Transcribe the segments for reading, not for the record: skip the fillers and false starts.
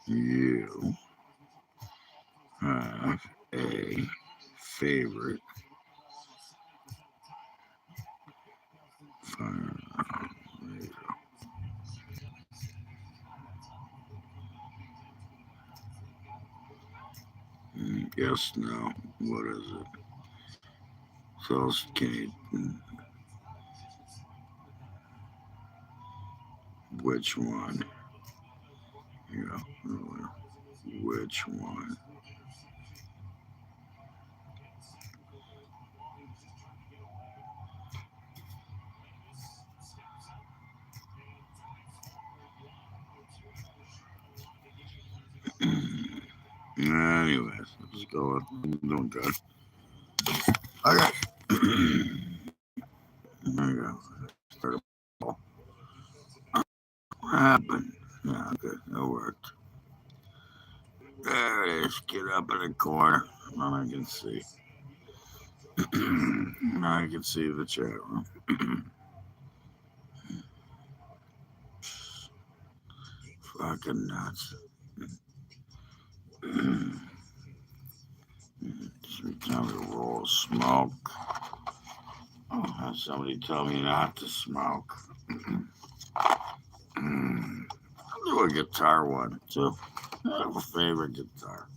you have a favorite firearm? Yes, no. What is it? So, can you, which one? Yeah, which one? Anyways, let's go. I'm doing good. Okay. There you go. Start a ball. What happened? Yeah, good. That worked. There it is. Get up in the corner. Now I can see. Now I can see the chat room. Fucking nuts. Time to roll smoke. Oh, somebody told me not to smoke. I'll do a guitar one too. I have a favorite guitar.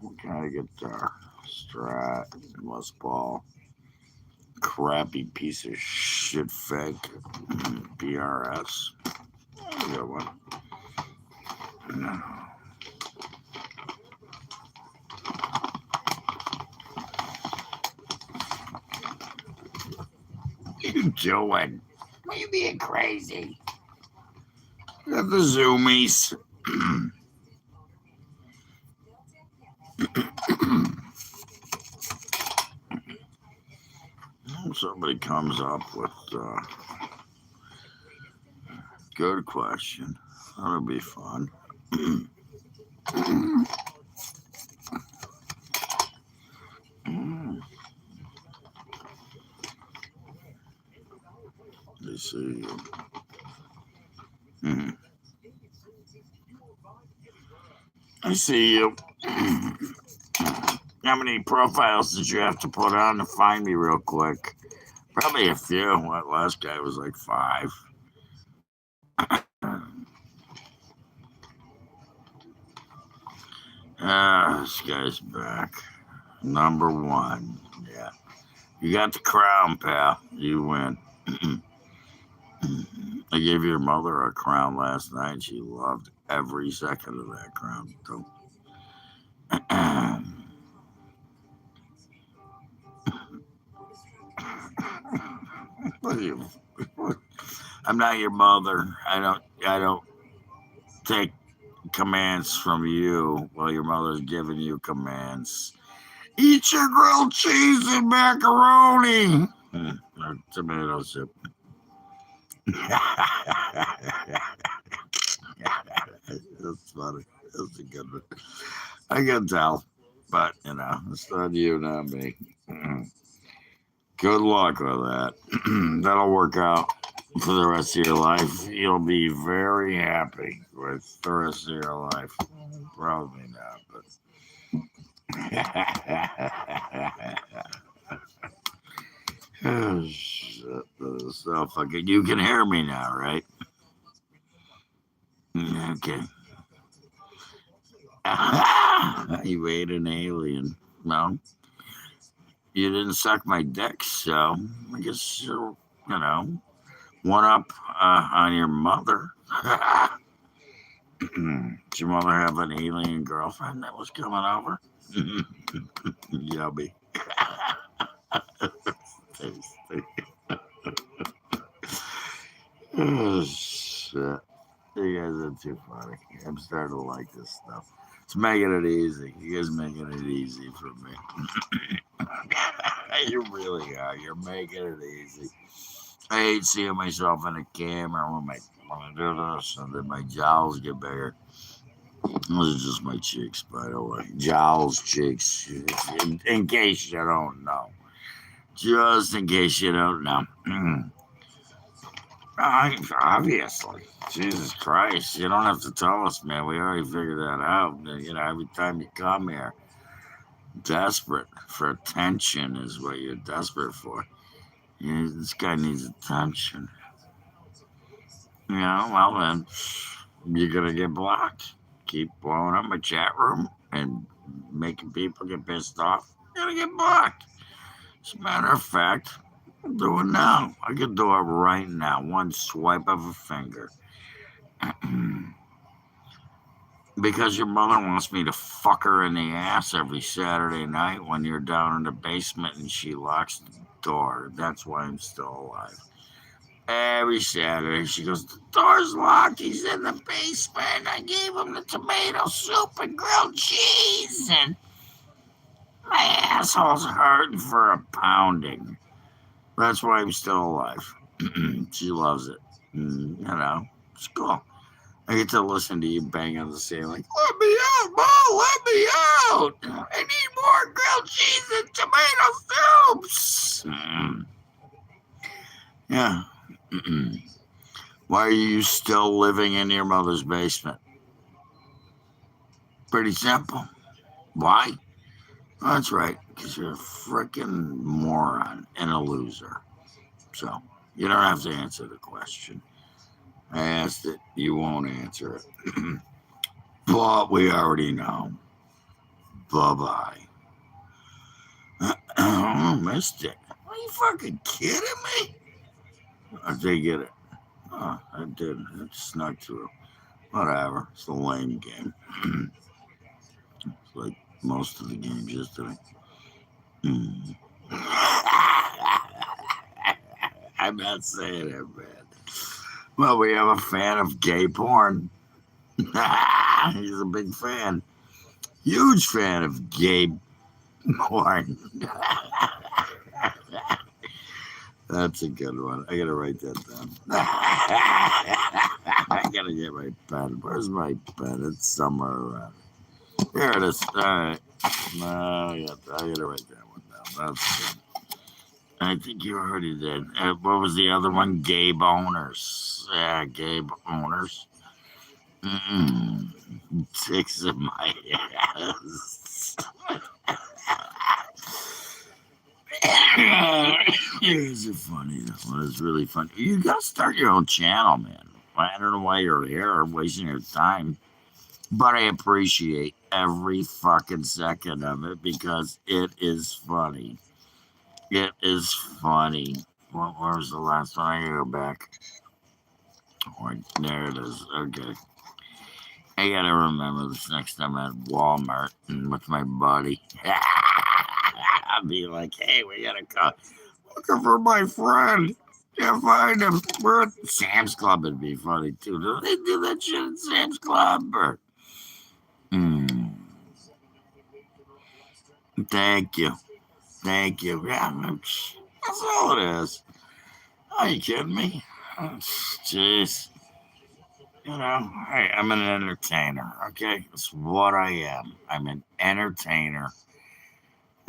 What kind of guitar? Strat, Les Paul, crappy piece of shit fake, PRS. Good one. No. What are you doing? Why are you being crazy? Got the zoomies. Somebody comes up with a good question. That'll be fun. They see you. I see you. How many profiles did you have to put on to find me real quick? Probably a few. That last guy was like 5. This guy's back. Number 1. Yeah. You got the crown, pal. You win. I gave your mother a crown last night. She loved every second of that crown. So, what are you? I'm not your mother. I don't take commands from you while your mother's giving you commands. Eat your grilled cheese and macaroni. Or tomato soup. That's funny. That's a good one. I can tell. But, it's not you, not me. Good luck with that. That'll work out for the rest of your life. You'll be very happy with the rest of your life. Probably not, but. Oh, shit. So fucking. You can hear me now, right? Okay. You ate an alien. No, you didn't suck my dick, so I guess you're, one up on your mother. Did your mother have an alien girlfriend that was coming over? Yummy. Tasty. Oh, shit. You guys are too funny. I'm starting to like this stuff. It's making it easy. You guys making it easy for me. You really are. You're making it easy. I hate seeing myself in the camera when I do this, and then my jowls get bigger. Those are just my cheeks, by the way. Jowls, cheeks. In case you don't know. Just in case you don't know. Obviously. Jesus Christ. You don't have to tell us, man. We already figured that out. Every time you come here, desperate for attention is what you're desperate for. This guy needs attention. Well then, you're gonna get blocked. Keep blowing up my chat room and making people get pissed off. You're gonna get blocked. As a matter of fact, I'll do it now. I can do it right now. One swipe of a finger. Because your mother wants me to fuck her in the ass every Saturday night when you're down in the basement and she locks the door. That's why I'm still alive. Every Saturday, she goes, the door's locked. He's in the basement. I gave him the tomato soup and grilled cheese, and my asshole's hurting for a pounding. That's why I'm still alive. She loves it. It's cool. I get to listen to you bang on the ceiling. Let me out, Mo! Let me out! I need more grilled cheese and tomato soups! Yeah. Why are you still living in your mother's basement? Pretty simple. Why? That's right, because you're a freaking moron and a loser. So, you don't have to answer the question. I asked it, you won't answer it. But we already know. Bye-bye. I missed it. Are you fucking kidding me? I did get it. Oh, I did. It snuck through. Whatever. It's a lame game. It's like most of the games yesterday. I'm not saying it, man. Well, we have a fan of gay porn. He's a big fan. Huge fan of gay porn. That's a good one. I gotta write that down. I gotta get my pen. Where's my pen? It's somewhere around. Here it is. All right. No, I gotta write that one down. That's good. I think you already did. What was the other one? Gay boners. Yeah, gay boners. Dicks in my ass. These are funny. This one is really funny. You gotta start your own channel, man. I don't know why you're here wasting your time, but I appreciate every fucking second of it because it is funny. It is funny. Where was the last one? I gotta go back. Oh, there it is. Okay. I gotta remember this next time at Walmart and with my buddy. I'll be like, hey, we gotta go. Looking for my friend. Can't find him. We're at Sam's Club. It'd be funny too. Do they do that shit at Sam's Club? Or... Thank you. Thank you. Yeah, that's all it is. Are you kidding me? Jeez. Hey, I'm an entertainer, okay? That's what I am. I'm an entertainer.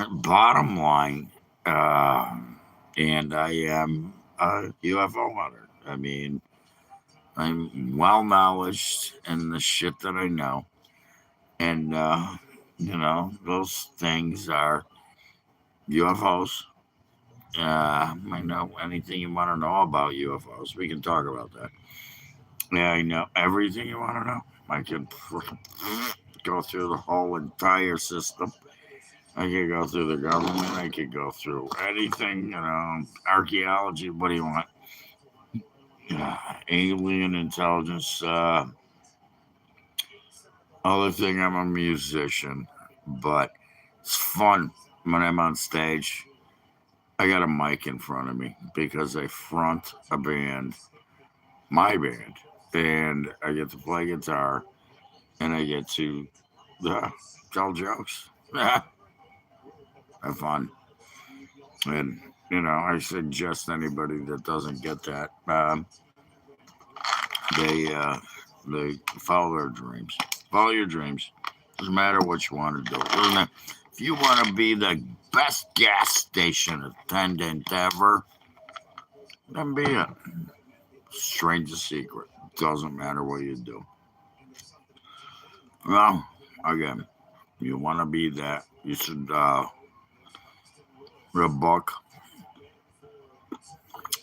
Bottom line, and I am a UFO hunter. I mean, I'm well knowledge in the shit that I know. And, those things are UFOs. I know anything you want to know about UFOs. We can talk about that. Yeah, I know everything you want to know. I can go through the whole entire system. I could go through the government. I could go through anything, archaeology. What do you want? Alien intelligence. Other thing, I'm a musician, but it's fun when I'm on stage. I got a mic in front of me because I front a band, my band, and I get to play guitar and I get to tell jokes. Have fun. And, I suggest anybody that doesn't get that, they follow their dreams. Follow your dreams. Doesn't matter what you want to do. If you want to be the best gas station attendant ever, then be it. Strangest secret. Doesn't matter what you do. Well, again, you want to be that. You should read a book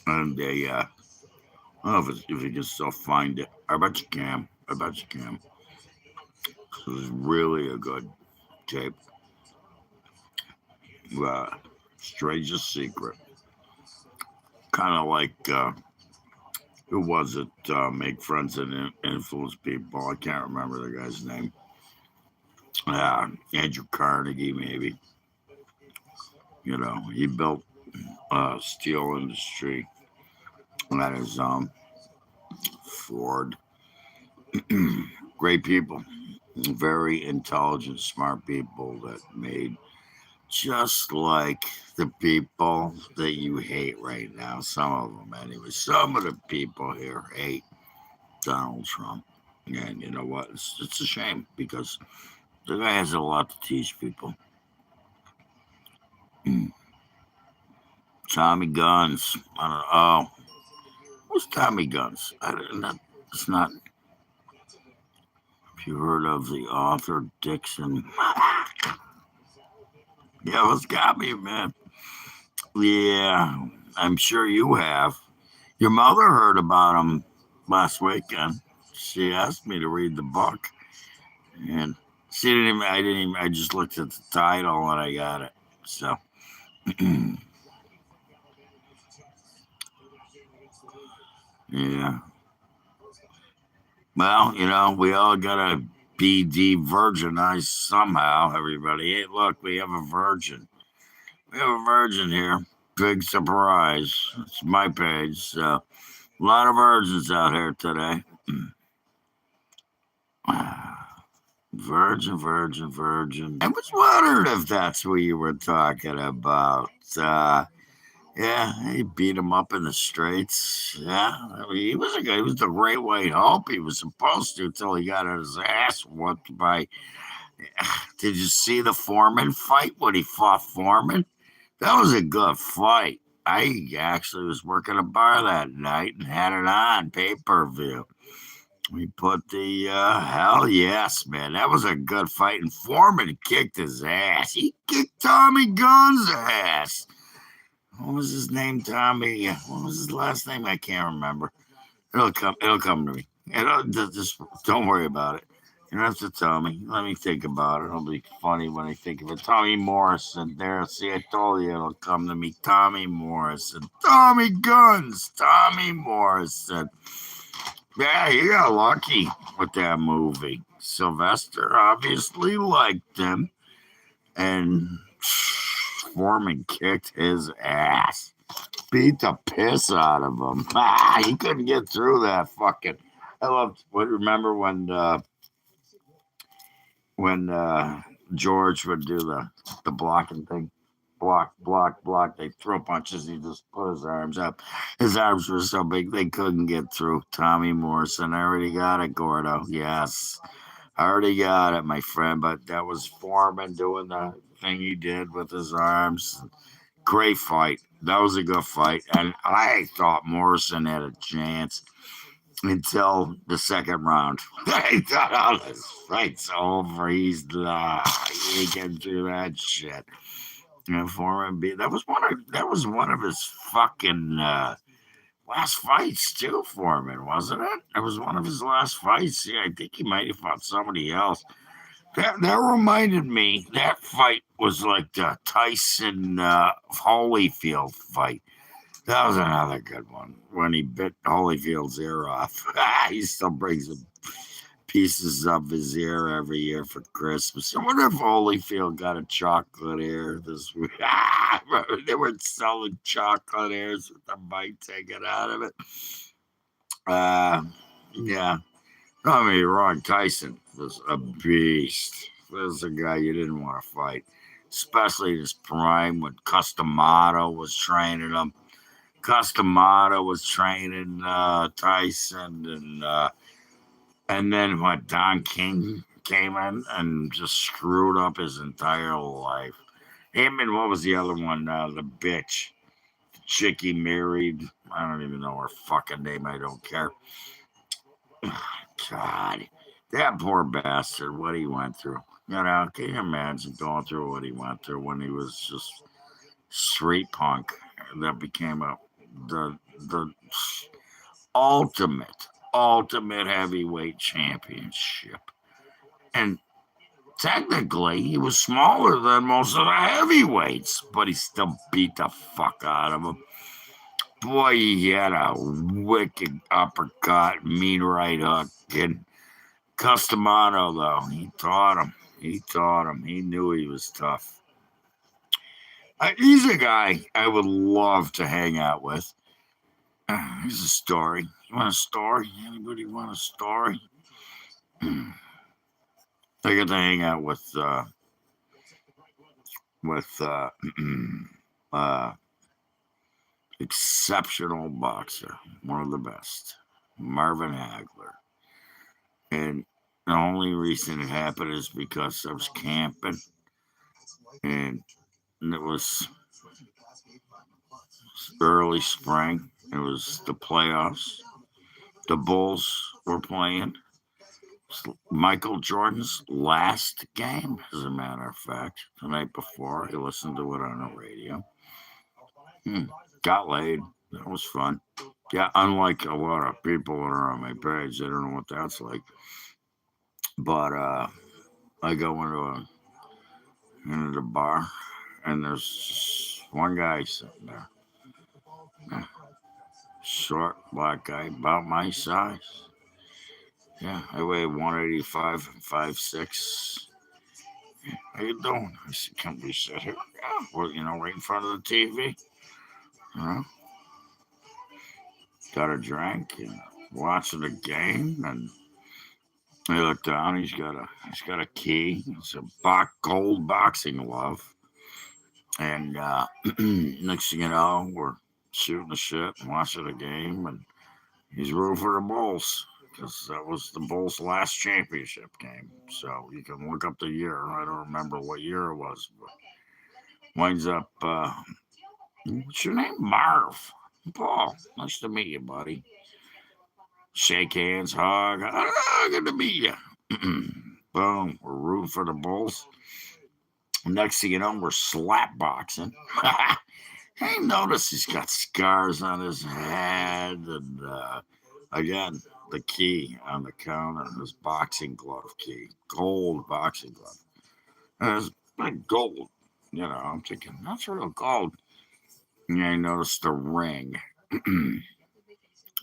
and I don't know if you can still find it. I bet you can. I bet you can. It was really a good tape. Uh, Strangest secret. Kind of like who was it? Make friends and influence people. I can't remember the guy's name. Andrew Carnegie, maybe. You know, he built steel industry. That is Ford. Great people, very intelligent, smart people that made just like the people that you hate right now. Some of them, anyway. Some of the people here hate Donald Trump. And you know what? It's a shame because the guy has a lot to teach people. Tommy Guns. I don't know. Oh, who's Tommy Guns? I don't know. It's not. If you heard of the author Dixon. Yeah, what's got me, man? Yeah, I'm sure you have. Your mother heard about him last weekend. She asked me to read the book, and she didn't even. I didn't even. I just looked at the title and I got it. So, yeah. Well, we all gotta be de-virginized somehow. Everybody. Hey, look, we have a virgin. We have a virgin here. Big surprise. It's my page. So, a lot of virgins out here today. Virgin, virgin, virgin. I was wondering if that's what you were talking about. Yeah, he beat him up in the streets. Yeah, I mean, he was a guy. He was the great white hope. He was supposed to until he got his ass whooped by. Did you see the Foreman fight when he fought Foreman? That was a good fight. I actually was working a bar that night and had it on pay per view. We put the hell yes, man. That was a good fight. And Foreman kicked his ass. He kicked Tommy Gunn's ass. What was his name, Tommy? What was his last name? I can't remember. It'll come. It'll come to me. Just don't worry about it. You don't have to tell me. Let me think about it. It'll be funny when I think of it. Tommy Morrison. There. See, I told you it'll come to me. Tommy Morrison. Tommy Guns. Tommy Morrison. Yeah, he got lucky with that movie. Sylvester obviously liked him, and Foreman kicked his ass, beat the piss out of him. He couldn't get through that fucking. I loved. Remember when George would do the blocking thing? Block, block, block. They throw punches. He just put his arms up. His arms were so big they couldn't get through. Tommy Morrison. I already got it, Gordo. Yes. I already got it, my friend. But that was Foreman doing the thing he did with his arms. Great fight. That was a good fight. And I thought Morrison had a chance until the second round. I thought, oh, this fight's over. He ain't getting through that shit. And Foreman beat that was one of his fucking last fights too, Foreman, wasn't it? It was one of his last fights. Yeah, I think he might have fought somebody else. That reminded me. That fight was like the Tyson Holyfield fight. That was another good one when he bit Holyfield's ear off. He still brings him pieces of his ear every year for Christmas. I wonder if Holyfield got a chocolate ear this week. They were selling chocolate ears with the bite taken out of it. Uh, yeah. Don't get me wrong, Tyson was a beast. This was a guy you didn't want to fight, especially in his prime when Customato was training him. Customato was training Tyson, and then what? Don King came in and just screwed up his entire life. Him and what was the other one? The bitch, chick he married. I don't even know her fucking name. I don't care. God, that poor bastard, what he went through. Can you imagine going through what he went through when he was just street punk that became the ultimate heavyweight championship. And technically, he was smaller than most of the heavyweights, but he still beat the fuck out of him. Boy, he had a wicked uppercut, mean right hook, and Customato, though, he taught him. He taught him. He knew he was tough. He's a guy I would love to hang out with. Here's a story. You want a story? Anybody want a story? I got to hang out with uh, exceptional boxer, one of the best, Marvin Hagler. And the only reason it happened is because I was camping, and it was early spring. It was the playoffs. The Bulls were playing. Michael Jordan's last game, as a matter of fact, the night before. I listened to it on the radio. Got laid. That was fun. Yeah, unlike a lot of people that are on my page, they don't know what that's like. But I go into the bar, and there's just one guy sitting there. Short, black guy, about my size. Yeah, I weigh 185 and 5'6". How you doing? I said, can we sit here? Yeah, well, right in front of the TV. Got a drink and watching the game, and I look down. He's got a key. It's a gold boxing glove, and next thing you know, we're shooting the shit and watching the game, and he's rooting for the Bulls because that was the Bulls' last championship game. So you can look up the year. I don't remember what year it was, but winds up. What's your name? Marv. Paul. Nice to meet you, buddy. Shake hands, hug. Good to meet you. Boom. We're rooting for the Bulls. Next thing you know, we're slap boxing. I noticed he's got scars on his head, and again, the key on the counter, his boxing glove key, gold boxing glove. And it's like gold. I'm thinking, that's real gold. And I noticed the ring. It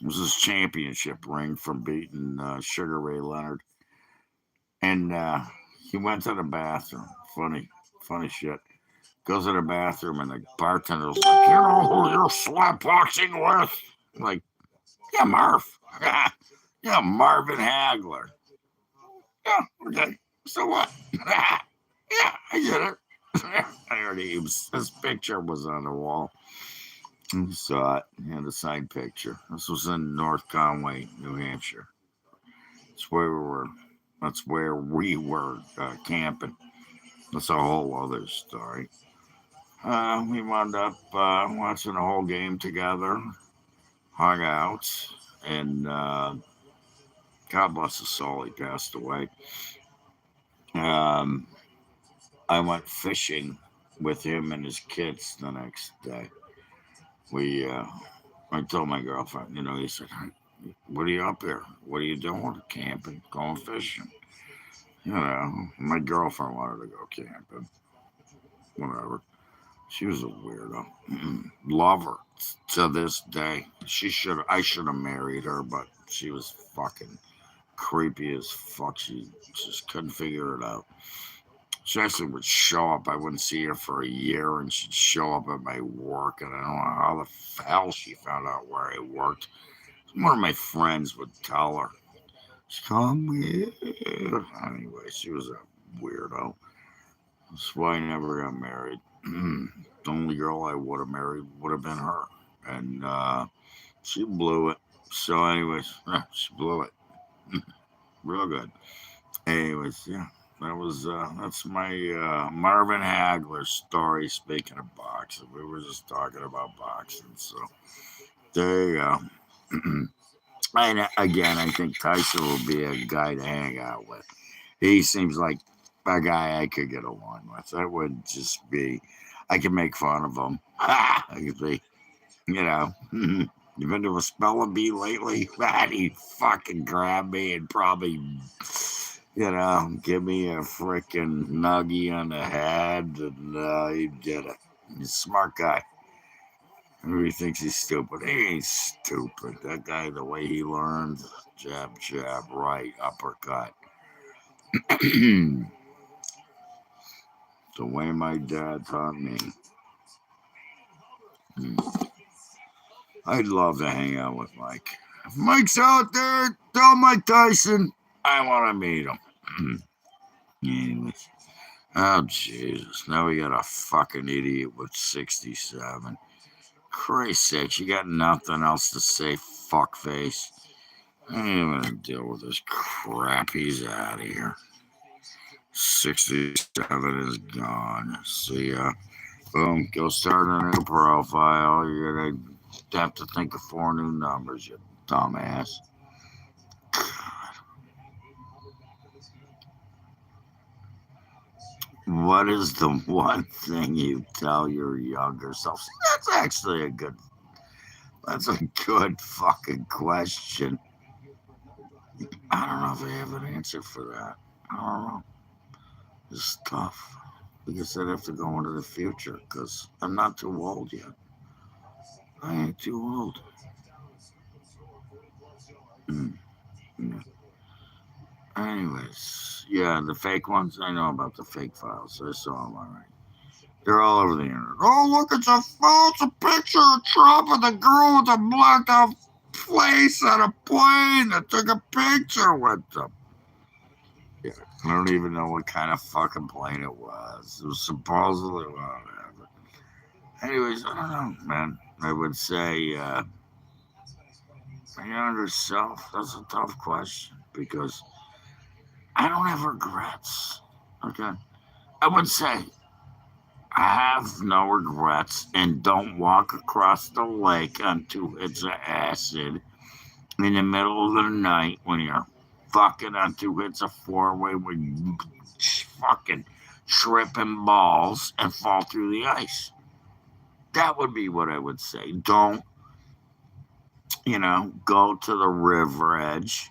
was his championship ring from beating Sugar Ray Leonard. And he went to the bathroom. Funny shit. Goes to the bathroom, and the bartender's like, who you're slap boxing with? I'm like, yeah, Marv. Yeah, Marvin Hagler. Yeah, okay. So what? Yeah, I get it. I already, his picture was on the wall. You saw it. He had a side picture. This was in North Conway, New Hampshire. That's where we were. That's where we were camping. That's a whole other story. We wound up watching the whole game together, hung out, and God bless his soul, he passed away. I went fishing with him and his kids the next day. I told my girlfriend, he said, hey, what are you up here? What are you doing? Camping, going fishing. My girlfriend wanted to go camping. Whatever. She was a weirdo. Love her to this day. I should have married her, but she was fucking creepy as fuck. She just couldn't figure it out. She actually would show up. I wouldn't see her for a year, and she'd show up at my work, and I don't know how the hell she found out where I worked. One of my friends would tell her. Come here. Anyway, she was a weirdo. That's why I never got married. The only girl I would have married would have been her. And she blew it. So, anyways, she blew it. Real good. Anyways, yeah. That's my Marvin Hagler story. Speaking of boxing, we were just talking about boxing. So There you go. And again, I think Tyson will be a guy to hang out with. He seems like a guy I could get along with. That would just be, I could make fun of him. I could be, you know, you been to a spelling bee lately? Man, he'd fucking grab me and probably, give me a freaking nuggie on the head, and he'd get it. He's a smart guy. Everybody thinks he's stupid. He ain't stupid. That guy, the way he learned, jab, jab, right, uppercut. The way my dad taught me. I'd love to hang out with Mike. If Mike's out there, tell Mike Tyson I want to meet him. Anyways. Oh, Jesus. Now we got a fucking idiot with 67. Christ's sake, you got nothing else to say, fuckface. I ain't even gonna deal with this crap. He's out of here. 67 is gone. See ya. Boom. Go start a new profile. You're gonna have to think of 4 new numbers, you dumbass. What is the one thing you tell your younger self? See, that's a good fucking question. I don't know if I have an answer for that. I don't know. It's tough. I guess I'd have to go into the future because I'm not too old yet. I ain't too old. Mm. Yeah. Anyways, yeah, the fake ones. I know about the fake files. I saw them already. They're all over the internet. Oh, look, it's a picture of Trump and the girl with the blacked out face on a plane that took a picture with them. Yeah, I don't even know what kind of fucking plane it was. It was supposedly whatever. Anyways, I don't know, man. I would say my younger self. That's a tough question because I don't have regrets. Okay, I would say I have no regrets and don't walk across the lake on 2 hits of acid in the middle of the night when you're fucking on 2 hits of 4-way with fucking tripping balls and fall through the ice. That would be what I would say. Don't, go to the river edge,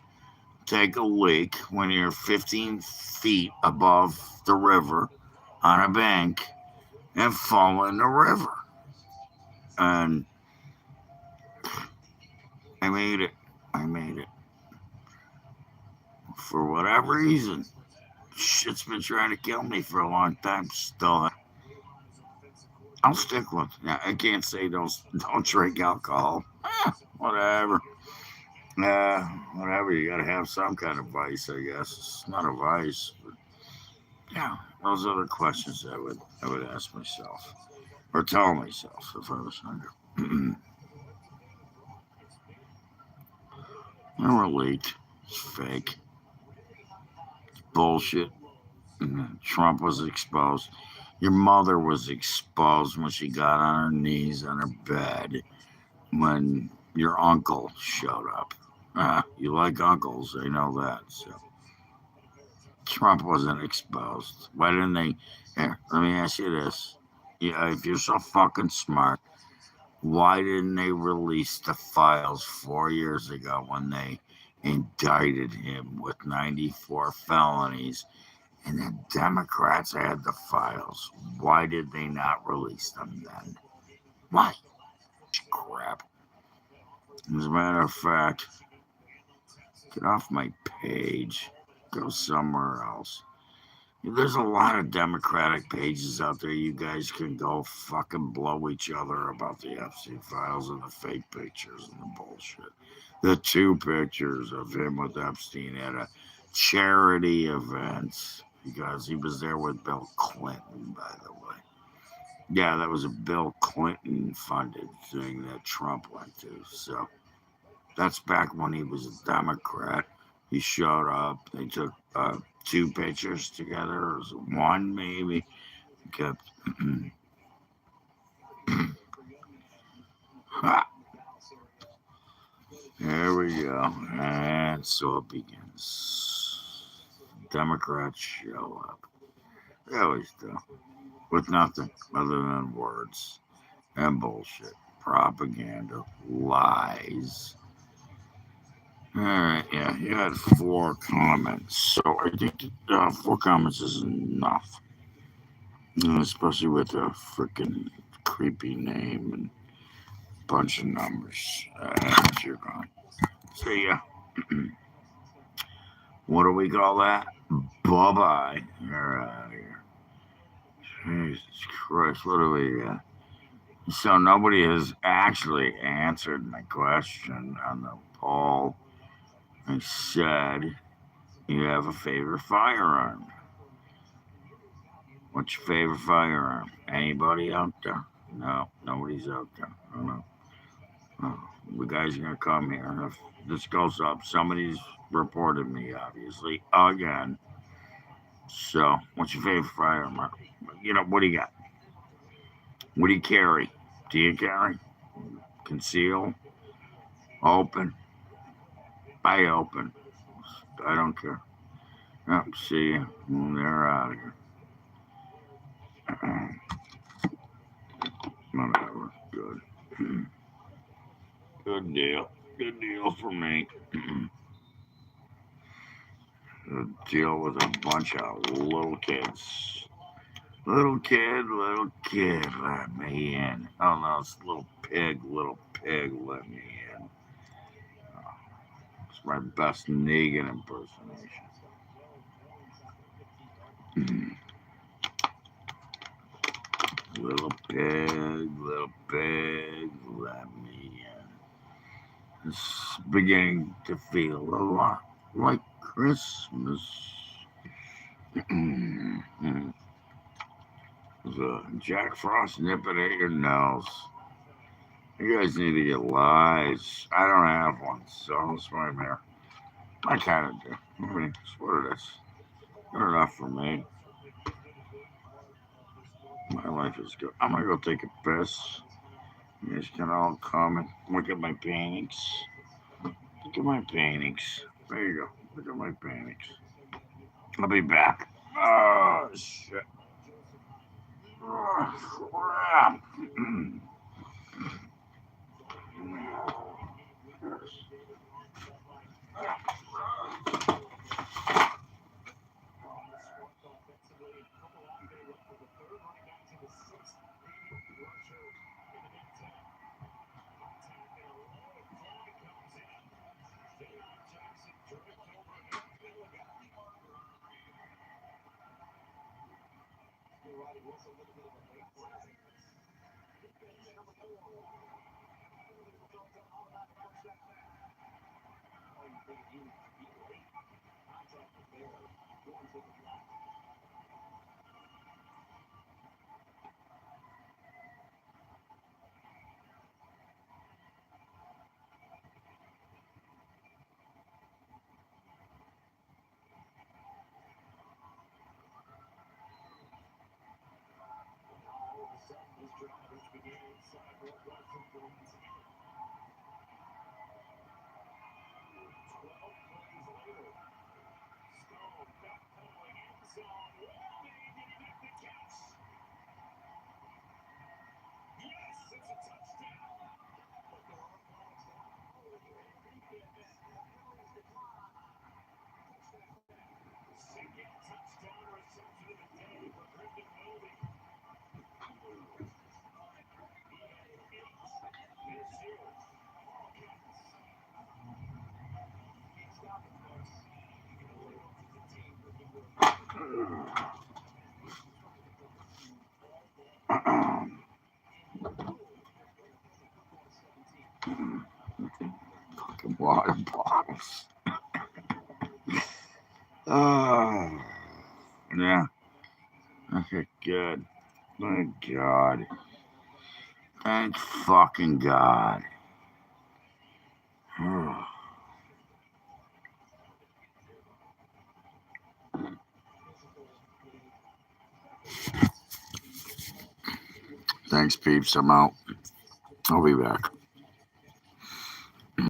take a leak when you're 15 feet above the river on a bank and fall in the river. And I made it. I made it. For whatever reason, shit's been trying to kill me for a long time. Still, I'll stick with it. Yeah, I can't say don't drink alcohol. Whatever. Whatever. You got to have some kind of vice, I guess. It's not a vice, but yeah, those are the questions I would ask myself or tell myself if I was younger. They were leaked. It's fake. Bullshit. Trump was exposed. Your mother was exposed when she got on her knees on her bed when your uncle showed up. You like uncles, I know that. So Trump wasn't exposed. Why didn't they? Here, let me ask you this. Yeah, if you're so fucking smart, why didn't they release the files 4 years ago when they indicted him with 94 felonies? And the Democrats had the files. Why did they not release them then? Why? Crap. As a matter of fact, get off my page. Go somewhere else. There's a lot of Democratic pages out there. You guys can go fucking blow each other about the Epstein files and the fake pictures and the bullshit. The 2 pictures of him with Epstein at a charity event because he was there with Bill Clinton, by the way. Yeah, that was a Bill Clinton funded thing that Trump went to. So that's back when he was a Democrat. He showed up. They took 2 pictures together, or was it 1 maybe? Kept. Here we go. And so it begins. Democrats show up. They always do. With nothing other than words and bullshit. Propaganda. Lies. Alright, yeah, you had 4 comments. So I think 4 comments is enough. Especially with a freaking creepy name and bunch of numbers. You're gone. See ya. What do we call that? Bye bye. You're out of here. Jesus Christ, what do we got? So nobody has actually answered my question on the poll. I said, you have a favorite firearm. What's your favorite firearm? Anybody out there? No, nobody's out there. I don't know. Oh, you guys are going to come here. If this goes up, somebody's reported me, obviously, again. So, what's your favorite firearm? What do you got? What do you carry? Do you carry? Conceal? Open? I open. I don't care. Oh, see you. They're out of here. Whatever. Good. Good deal. Good deal for me. Deal with a bunch of little kids. Little kid, let me in. Oh no, it's little pig, let me in. Oh, it's my best Negan impersonation. Little pig, let me in. It's beginning to feel a lot like Christmas. Jack Frost nipping at your nose. You guys need to get lies. I don't have one, so that's why I'm here. I kind of do. I mean, it's what it is. Good enough for me. My life is good. I'm gonna go take a piss. You guys can all come and look at my paintings. Look at my paintings. There you go. Look at my paintings. I'll be back. Oh, shit. Oh, crap. Fucking water bottles. Oh, yeah. Okay, good. Thank God. Thank fucking God. Thanks, peeps. I'm out. I'll be back.